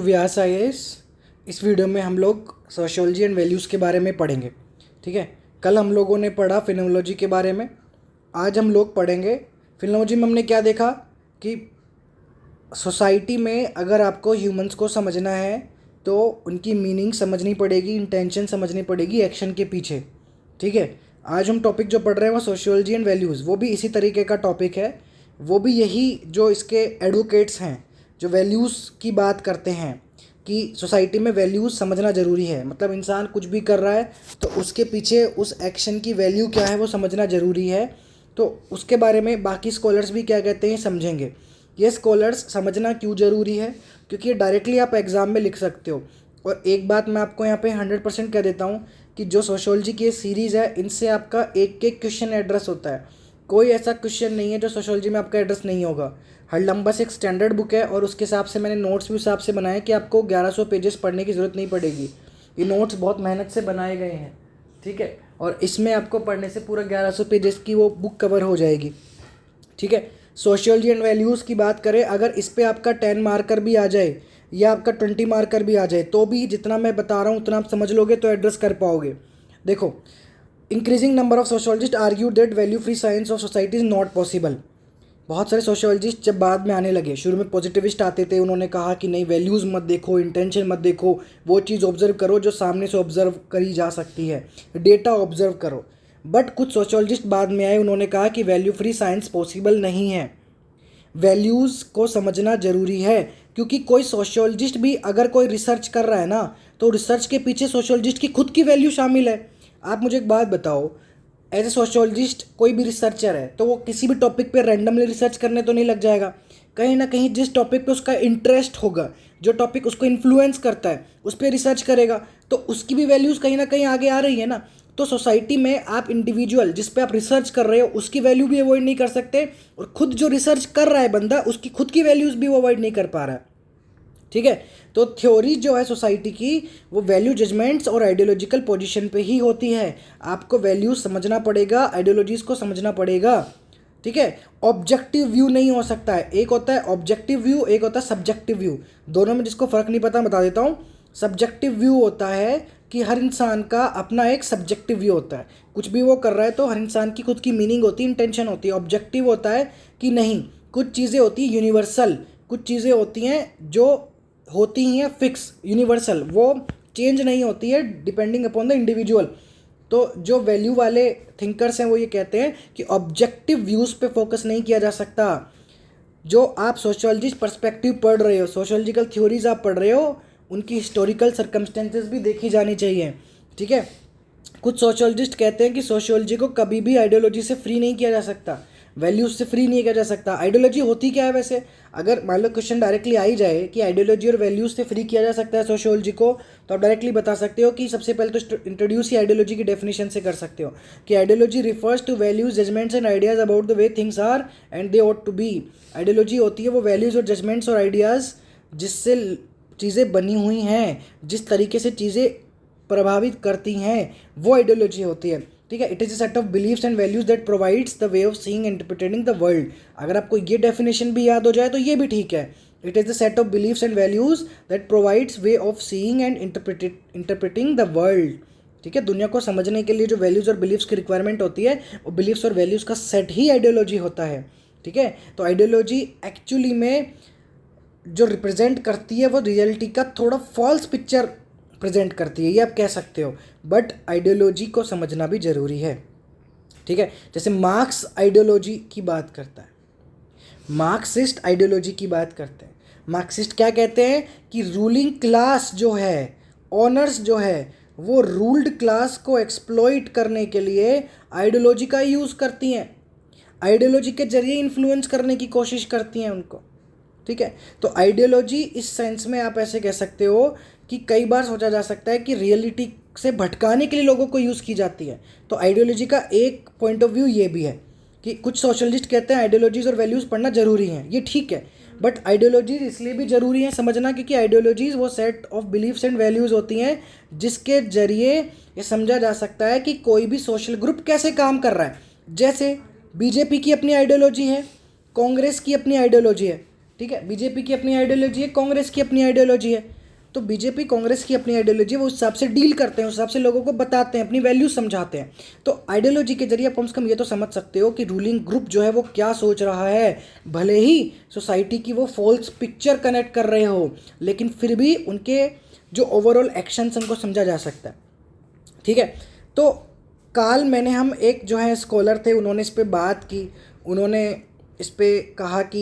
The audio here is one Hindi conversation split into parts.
व्यास आईएएस। इस वीडियो में हम लोग सोशियोलॉजी एंड वैल्यूज़ के बारे में पढ़ेंगे। ठीक है, कल हम लोगों ने पढ़ा फिनोलॉजी के बारे में। आज हम लोग पढ़ेंगे फिनोलॉजी में। हमने क्या देखा कि सोसाइटी में अगर आपको ह्यूमंस को समझना है तो उनकी मीनिंग समझनी पड़ेगी, इंटेंशन समझनी पड़ेगी एक्शन के पीछे। ठीक है, आज हम टॉपिक जो पढ़ रहे हैं वो सोशियोलॉजी एंड वैल्यूज़, वो भी इसी तरीके का टॉपिक है। वो भी यही जो इसके एडवोकेट्स हैं, जो वैल्यूज़ की बात करते हैं कि सोसाइटी में वैल्यूज़ समझना ज़रूरी है। मतलब इंसान कुछ भी कर रहा है तो उसके पीछे उस एक्शन की वैल्यू क्या है वो समझना ज़रूरी है। तो उसके बारे में बाकी स्कॉलर्स भी क्या कहते हैं समझेंगे। ये स्कॉलर्स समझना क्यों ज़रूरी है, क्योंकि डायरेक्टली आप एग्ज़ाम में लिख सकते हो। और एक बात मैं आपको यहाँ पे 100% कह देता हूँ कि जो सोशियोलॉजी की सीरीज़ है इनसे आपका एक एक क्वेश्चन एड्रेस होता है। कोई ऐसा क्वेश्चन नहीं है जो सोशियोलॉजी में आपका एड्रेस नहीं होगा। हर लंबा से एक स्टैंडर्ड बुक है और उसके हिसाब से मैंने नोट्स भी हिसाब से बनाए कि आपको 1100 पेजेस पढ़ने की ज़रूरत नहीं पड़ेगी। ये नोट्स बहुत मेहनत से बनाए गए हैं। ठीक है, और इसमें आपको पढ़ने से पूरा 1100 पेजेस की वो बुक कवर हो जाएगी। ठीक है, सोशियोलॉजी एंड वैल्यूज़ की बात करें, अगर इस पर आपका 10 मार्कर भी आ जाए या आपका 20 मार्कर भी आ जाए तो भी जितना मैं बता रहा हूँ उतना आप समझ लोगे तो एड्रेस कर पाओगे। देखो, increasing number of sociologist argue that value free science of society is not possible. बहुत सारे सोशियोलॉजिस्ट जब बाद में आने लगे, शुरू में पॉजिटिविस्ट आते थे, उन्होंने कहा कि नहीं, वैल्यूज़ मत देखो, इंटेंशन मत देखो, वो चीज़ ऑब्जर्व करो जो सामने से ऑब्जर्व करी जा सकती है, डेटा ऑब्जर्व करो। बट कुछ सोशियोलॉजिस्ट बाद में आए, उन्होंने कहा कि वैल्यू फ्री साइंस पॉसिबल नहीं है, वैल्यूज़ को समझना ज़रूरी है। क्योंकि कोई सोशियोलॉजिस्ट भी अगर कोई रिसर्च कर रहा है ना, तो रिसर्च के पीछे सोशियोलॉजिस्ट की खुद की वैल्यू शामिल है। आप मुझे एक बात बताओ, एज ए सोशियोलॉजिस्ट कोई भी रिसर्चर है तो वो किसी भी टॉपिक पे रैंडमली रिसर्च करने तो नहीं लग जाएगा। कहीं ना कहीं जिस टॉपिक पे उसका इंटरेस्ट होगा, जो टॉपिक उसको इन्फ्लुएंस करता है, उस पर रिसर्च करेगा, तो उसकी भी वैल्यूज़ कहीं ना कहीं आगे आ रही है ना। तो सोसाइटी में आप इंडिविजुअल जिस पे आप रिसर्च कर रहे हो उसकी वैल्यू भी अवॉइड नहीं कर सकते, और खुद जो रिसर्च कर रहा है बंदा उसकी खुद की वैल्यूज़ भी वो अवॉइड नहीं कर पा रहा है। ठीक है, तो थ्योरी जो है सोसाइटी की वो वैल्यू जजमेंट्स और आइडियोलॉजिकल पोजीशन पे ही होती है। आपको वैल्यूज समझना पड़ेगा, आइडियोलॉजीज को समझना पड़ेगा। ठीक है, ऑब्जेक्टिव व्यू नहीं हो सकता है। एक होता है ऑब्जेक्टिव व्यू, एक होता है सब्जेक्टिव व्यू। दोनों में जिसको फ़र्क नहीं पता बता देता हूँ। सब्जेक्टिव व्यू होता है कि हर इंसान का अपना एक सब्जेक्टिव व्यू होता है, कुछ भी वो कर रहा है तो हर इंसान की खुद की मीनिंग होती है, इंटेंशन होती है। ऑब्जेक्टिव होता है कि नहीं, कुछ चीज़ें होती हैं यूनिवर्सल, कुछ चीज़ें होती हैं जो होती हैं फिक्स यूनिवर्सल, वो चेंज नहीं होती है डिपेंडिंग अपॉन द इंडिविजुअल। तो जो वैल्यू वाले थिंकर्स हैं वो ये कहते हैं कि ऑब्जेक्टिव व्यूज़ पे फोकस नहीं किया जा सकता। जो आप सोशियोलॉजिस्ट पर्सपेक्टिव पढ़ रहे हो, सोशियोलॉजिकल थ्योरीज आप पढ़ रहे हो, उनकी हिस्टोरिकल सर्कमस्टेंसेस भी देखी जानी चाहिए। ठीक है, कुछ सोशियोलॉजिस्ट कहते हैं कि सोशियोलॉजी को कभी भी आइडियोलॉजी से फ्री नहीं किया जा सकता, वैल्यूज से फ्री नहीं किया जा सकता। आइडियोलॉजी होती क्या है वैसे? अगर मान लो क्वेश्चन डायरेक्टली आ ही जाए कि आइडियोलॉजी और वैल्यूज से फ्री किया जा सकता है सोशियोलॉजी को, तो आप डायरेक्टली बता सकते हो कि सबसे पहले तो इंट्रोड्यूस ही आइडियोलॉजी की डेफिनेशन से कर सकते हो कि ideology refers to values, judgments and ideas about the way things are and they ought to be. Ideology होती है वो वैल्यूज और जजमेंट्स और आइडियाज़ जिससे चीज़ें बनी हुई हैं, जिस तरीके से चीज़ें प्रभावित करती हैं, वो आइडियोलॉजी होती है। ठीक है, it is a set of beliefs and values that provides the way of seeing and interpreting the world. अगर आपको ये डेफिनेशन भी याद हो जाए तो ये भी ठीक है। It is the set of beliefs and values that provides way of seeing and interpreting the world. ठीक है, दुनिया को समझने के लिए जो वैल्यूज़ और बिलीव्स की रिक्वायरमेंट होती है, वो बिलीव्स और वैल्यूज़ का सेट ही आइडियोलॉजी होता है। ठीक है, तो आइडियोलॉजी एक्चुअली में जो रिप्रेजेंट करती है वो रियलिटी का थोड़ा फॉल्स पिक्चर प्रेजेंट करती है, ये आप कह सकते हो। बट आइडियोलॉजी को समझना भी ज़रूरी है। ठीक है, जैसे मार्क्स आइडियोलॉजी की बात करता है, मार्क्सिस्ट आइडियोलॉजी की बात करते हैं। मार्क्सिस्ट क्या कहते हैं कि रूलिंग क्लास जो है, ऑनर्स जो है, वो रूल्ड क्लास को एक्सप्लॉइट करने के लिए आइडियोलॉजी का यूज़ करती हैं, आइडियोलॉजी के जरिए इन्फ्लुएंस करने की कोशिश करती हैं उनको। ठीक है, तो आइडियोलॉजी इस सेंस में आप ऐसे कह सकते हो कि कई बार सोचा जा सकता है कि रियलिटी से भटकाने के लिए लोगों को यूज़ की जाती है। तो आइडियोलॉजी का एक पॉइंट ऑफ व्यू ये भी है कि कुछ सोशलिस्ट कहते हैं आइडियोलॉजीज और वैल्यूज़ पढ़ना ज़रूरी हैं, ये ठीक है। बट आइडियोलॉजीज इसलिए भी ज़रूरी हैं समझना क्योंकि आइडियोलॉजीज वो set of beliefs and values होती हैं जिसके जरिए ये समझा जा सकता है कि कोई भी सोशल ग्रुप कैसे काम कर रहा है। जैसे बीजेपी की अपनी आइडियोलॉजी है, कांग्रेस की अपनी आइडियोलॉजी है। ठीक है, बीजेपी की अपनी आइडियोलॉजी है, कांग्रेस की अपनी आइडियोलॉजी है। तो बीजेपी कांग्रेस की अपनी आइडियोलॉजी है, वो उस हिसाब से डील करते हैं, उस हिसाब से लोगों को बताते हैं, अपनी वैल्यूज समझाते हैं। तो आइडियोलॉजी के जरिए कम से कम ये तो समझ सकते हो कि रूलिंग ग्रुप जो है वो क्या सोच रहा है। भले ही सोसाइटी की वो फॉल्स पिक्चर कनेक्ट कर रहे हो, लेकिन फिर भी उनके जो ओवरऑल एक्शंस उनको समझा जा सकता है। ठीक है, तो काल मैंने हम एक जो है स्कॉलर थे, उन्होंने इस पर बात की। उन्होंने इस पे कहा कि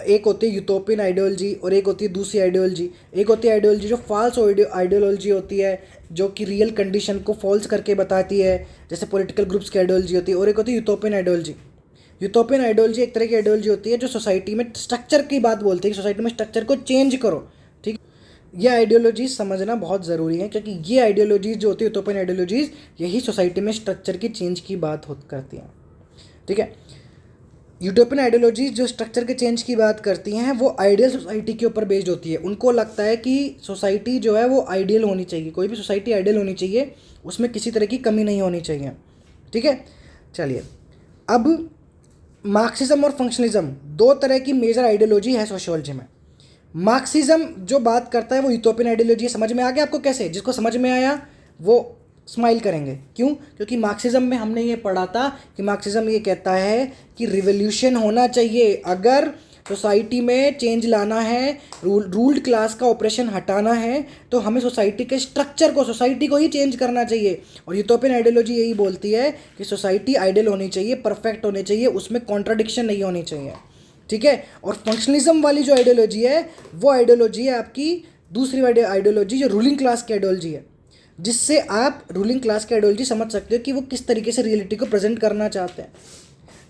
एक होती है यूटोपियन आइडियोलॉजी और एक होती है दूसरी आइडियोलॉजी। एक होती है आइडियोलॉजी जो फॉल्स आइडियोलॉजी होती है, जो कि रियल कंडीशन को फॉल्स करके बताती है, जैसे पॉलिटिकल ग्रुप्स की आइडियोलॉजी होती है। और एक होती है यूटोपियन आइडियोलॉजी। यूटोपियन आइडियोलॉजी एक तरह की आइडियोलॉजी होती है जो सोसाइटी में स्ट्रक्चर की बात बोलती है कि सोसाइटी में स्ट्रक्चर को चेंज करो। ठीक, ये आइडियोलॉजीज समझना बहुत ज़रूरी है, क्योंकि ये आइडियोलॉजीज जो होती है यूटोपियन आइडियोलॉजीज, यही सोसाइटी में स्ट्रक्चर की चेंज की बात करती हैं। ठीक है, यूटोपियन आइडियोलॉजीज जो स्ट्रक्चर के चेंज की बात करती हैं वो आइडियल सोसाइटी के ऊपर बेस्ड होती है। उनको लगता है कि सोसाइटी जो है वो आइडियल होनी चाहिए, कोई भी सोसाइटी आइडियल होनी चाहिए, उसमें किसी तरह की कमी नहीं होनी चाहिए। ठीक है, चलिए अब मार्क्सिज्म और फंक्शनलिज्म दो तरह की मेजर आइडियोलॉजी है सोशियोलॉजी में। मार्क्सिज्म जो बात करता है वो यूटोपियन आइडियोलॉजी, समझ में आ गया आपको कैसे? जिसको समझ में आया वो स्माइल करेंगे। क्यों? क्योंकि मार्क्सिज्म में हमने ये पढ़ा था कि मार्क्सिज्म ये कहता है कि रिवोल्यूशन होना चाहिए। अगर सोसाइटी में चेंज लाना है, रूल्ड क्लास का ऑपरेशन हटाना है, तो हमें सोसाइटी के स्ट्रक्चर को, सोसाइटी को ही चेंज करना चाहिए। और यूटोपियन आइडियोलॉजी यही बोलती है कि सोसाइटी आइडियल होनी चाहिए, परफेक्ट होनी चाहिए, उसमें कॉन्ट्राडिक्शन नहीं होनी चाहिए। ठीक है, और फंक्शनलिज्म वाली जो आइडियोलॉजी है वो आइडियोलॉजी है आपकी दूसरी आइडियोलॉजी जो रूलिंग क्लास की आइडियोलॉजी है, जिससे आप रूलिंग क्लास की आइडियोलॉजी समझ सकते हो कि वो किस तरीके से रियलिटी को प्रेजेंट करना चाहते हैं।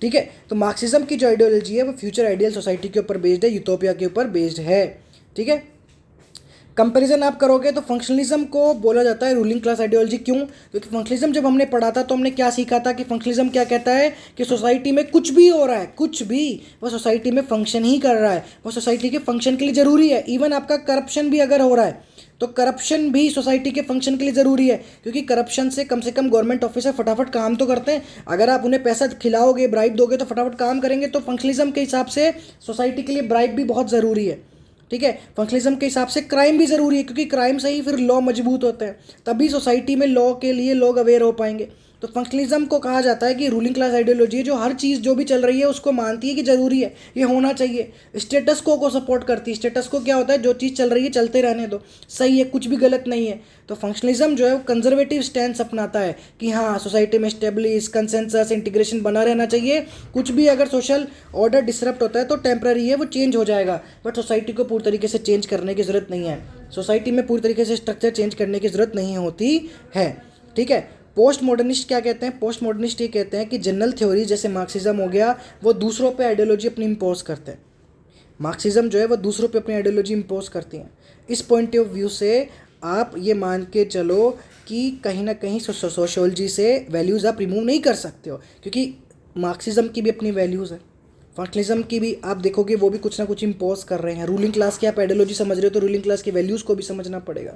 ठीक है, तो मार्क्सिज्म की जो आइडियोलॉजी है वो फ्यूचर आइडियल सोसाइटी के ऊपर बेस्ड है, यूटोपिया के ऊपर बेस्ड है। ठीक है, कंपैरिजन आप करोगे तो फंक्शनलिज्म को बोला जाता है रूलिंग क्लास आइडियोलॉजी। क्यों? क्योंकि फंक्शनलिज्म जब हमने पढ़ा था तो हमने क्या सीखा था कि फंक्शनलिज्म क्या कहता है कि सोसाइटी में कुछ भी हो रहा है, कुछ भी, वो सोसाइटी में फंक्शन ही कर रहा है, वो सोसाइटी के फंक्शन के लिए ज़रूरी है। इवन आपका करप्शन भी अगर हो रहा है तो करप्शन भी सोसाइटी के फंक्शन के लिए ज़रूरी है, क्योंकि करप्शन से कम गवर्नमेंट ऑफिसर फटाफट काम तो करते हैं। अगर आप उन्हें पैसा खिलाओगे, ब्राइब दोगे तो फटाफट काम करेंगे। तो फंक्शनलिज्म के हिसाब से सोसाइटी के लिए ब्राइब भी बहुत ज़रूरी है। ठीक है, फंक्शनलिज्म के हिसाब से क्राइम भी ज़रूरी है, क्योंकि क्राइम से ही फिर लॉ मजबूत होते हैं, तभी सोसाइटी में लॉ के लिए लोग अवेयर हो पाएंगे। तो फंक्शनलिज्म को कहा जाता है कि रूलिंग क्लास आइडियोलॉजी है जो हर चीज़ जो भी चल रही है उसको मानती है कि ज़रूरी है, ये होना चाहिए। स्टेटस को सपोर्ट करती है। स्टेटस को क्या होता है? जो चीज़ चल रही है चलते रहने दो, सही है, कुछ भी गलत नहीं है। तो फंक्शनलिज्म जो है वो कंजर्वेटिव स्टैंड अपनाता है कि हाँ, सोसाइटी में स्टेबलिश, कंसेंसस, इंटीग्रेशन बना रहना चाहिए। कुछ भी अगर सोशल ऑर्डर डिसरप्ट होता है तो टेम्पररी है, वो चेंज हो जाएगा, बट सोसाइटी को पूरी तरीके से चेंज करने की ज़रूरत नहीं है। सोसाइटी में पूरी तरीके से स्ट्रक्चर चेंज करने की ज़रूरत नहीं होती है। ठीक है, पोस्ट मॉडर्निस्ट क्या कहते हैं? पोस्ट मॉडर्निस्ट ये कहते हैं कि जनरल थ्योरी जैसे मार्क्सिज्म हो गया, वो दूसरों पे आइडियोलॉजी अपनी इम्पोज करते हैं। मार्क्सिज्म जो है वो दूसरों पे अपनी आइडियोलॉजी इम्पोज करती हैं। इस पॉइंट ऑफ व्यू से आप ये मान के चलो कि कहीं ना कहीं सोशियोलॉजी से वैल्यूज़ आप रिमूव नहीं कर सकते हो, क्योंकि मार्क्सिज्म की भी अपनी वैल्यूज़ है, फंक्शनलिज्म की भी आप देखोगे वो भी कुछ ना कुछ इम्पोज कर रहे हैं। रूलिंग क्लास की आप आइडियोलॉजी समझ रहे हो तो रूलिंग क्लास की वैल्यूज़ को भी समझना पड़ेगा।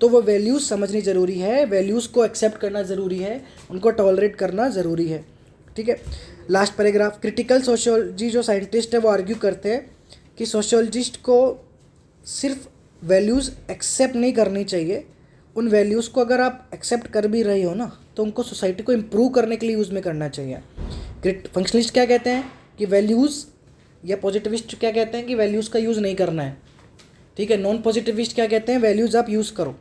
तो वो वैल्यूज़ समझनी ज़रूरी है, वैल्यूज़ को एक्सेप्ट करना ज़रूरी है, उनको टॉलरेट करना ज़रूरी है। ठीक है, लास्ट पैराग्राफ। क्रिटिकल सोशियोलॉजी जो साइंटिस्ट है वो आर्ग्यू करते हैं कि सोशियोलॉजिस्ट को सिर्फ वैल्यूज़ एक्सेप्ट नहीं करनी चाहिए, उन वैल्यूज़ को अगर आप एक्सेप्ट कर भी रहे हो ना तो उनको सोसाइटी को इम्प्रूव करने के लिए यूज़ में करना चाहिए। फंक्शनलिस्ट क्या कहते हैं कि वैल्यूज़, या पॉजिटिविस्ट क्या कहते हैं कि वैल्यूज़ का यूज़ नहीं करना है। ठीक है, नॉन पॉजिटिविस्ट क्या कहते हैं? वैल्यूज़ आप यूज़ करो,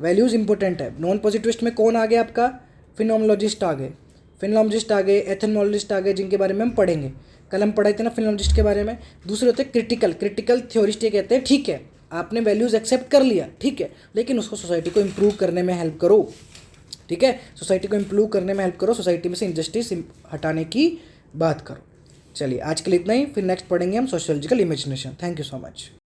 वैल्यूज़ इंपॉर्टेंट है। नॉन पॉजिटिविस्ट में कौन आ गया आपका? फिनोमोलॉजिस्ट आ गए, फिनोलॉजिस्ट आ गए, एथनोलॉजिस्ट आ गए, जिनके बारे में हम पढ़ेंगे। कल हम पढ़े थे ना फिनोलॉजिस्ट के बारे में। दूसरे होते हैं क्रिटिकल थ्योरिस्ट। ये कहते हैं ठीक है, आपने वैल्यूज़ एक्सेप्ट कर लिया, ठीक है, लेकिन उसको सोसाइटी को इम्प्रूव करने में हेल्प करो। ठीक है, सोसाइटी को इम्प्रूव करने में हेल्प करो, सोसाइटी में से इनजस्टिस हटाने की बात करो। चलिए आज के लिए इतना ही, फिर नेक्स्ट पढ़ेंगे हम sociological imagination. Thank you so much.